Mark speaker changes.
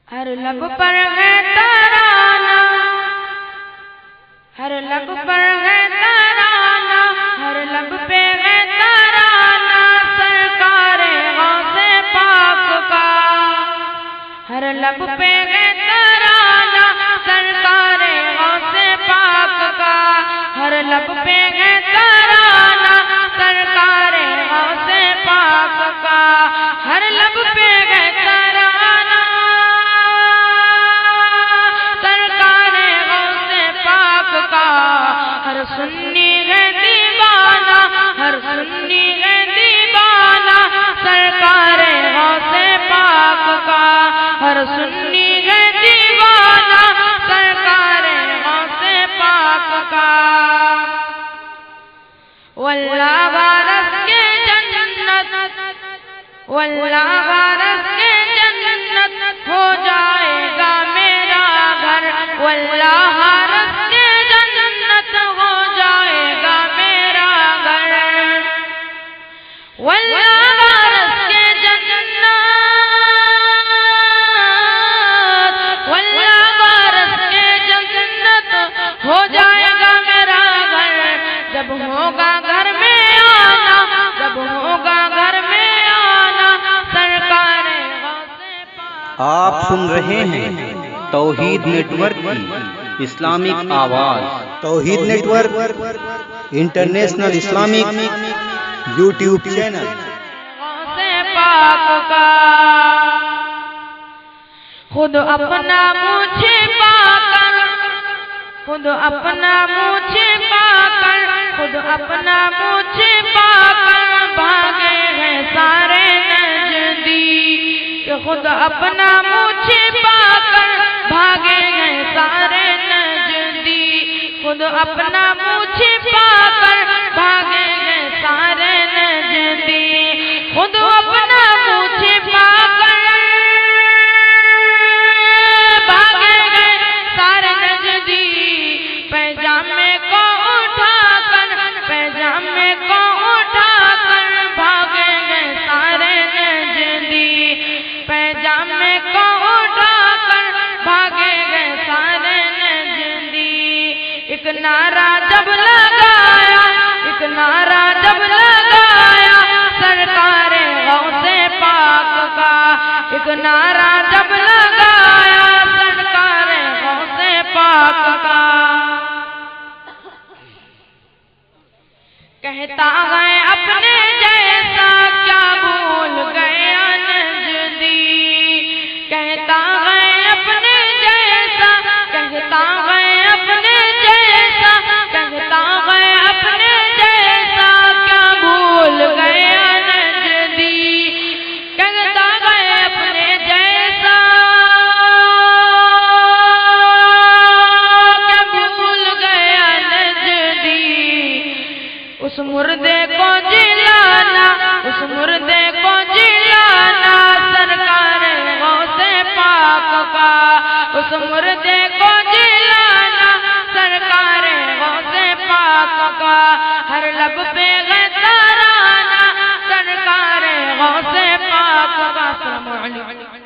Speaker 1: ہر لب پر ہے ترانہ، ہر لب پر ہے ترانہ، ہر لب پہ ہے ترانہ سرکار غوث پاک کا، ہر لب پہ ہے ترانہ سرکار غوث پاک کا، ہر لب پہ ہے ترانہ سرکار غوث پاک کا، ہر لب پہ ہے ترانہ سرکار غوث پاک کا، ہر سنی ہے دیوانہ، ہر سنی ہے دیوانہ سرکار غوث پاک کا، ہر سنی ہے دیوانہ سرکار غوث پاک کا۔ واللہ وارث کے جنت، واللہ وارث کے جنت ہو جائے گا میرا گھر، واللہ وارث کے جنت ہو جائے گا میرا گھر، واللہ وارث کے جنت، واللہ وارث کے جنت ہو جائے گا میرا گھر، جب ہوگا گھر میں آنا، جب ہوگا گھر میں آنا سرکار غوث پاک۔
Speaker 2: آپ سن رہے ہیں توحید نیٹ ورک کی اسلامک آواز۔ Tawheed network international Islamic YouTube channel.
Speaker 1: غوث پاک کا خود اپنا منہ چھپا کر، خود اپنا منہ چھپا کر، خود اپنا منہ چھپا کر بھاگے ہیں سارے نجدی، کہ خود اپنا منہ چھپا کر بھاگے ہیں سارے نجدی، خود اپنا منہ چھپا کر بھاگے ہیں سارے نجدی، خود اپنا منہ چھپا کر بھاگے ہیں سارے نجدی، پیجامے کو اٹھا کر، پیجامے کو اٹھا کر بھاگے ہیں سارے نجدی، پیجامے کو اٹھا کر بھاگے ہیں سارے نجدی۔ ایک نعرہ جب لگایا، ایک نعرہ جب لگایا سرکار غوث پاک کا، ایک نعرہ جب لگایا سرکار غوث پاک کا، کہتا ہے اپنے جیسا کیا بھول گیا نجدی، کہتا ہے اپنے جیسا، کہتا ہے اپنے جیسا، کہتا ہے اپنے جیسا کیا بھول گیا نجدی، کہتا ہے اپنے جیسا کیا بھول گیا نجدی، اس مردے کو جلانا، اس مردے کو جلانا سرکار غوث پاک کا، اس مردے کو جلانا سرکار غوث پاک کا، ہر لب پہ ہے ترانہ سرکار غوث پاک کا۔ السلام علیکم۔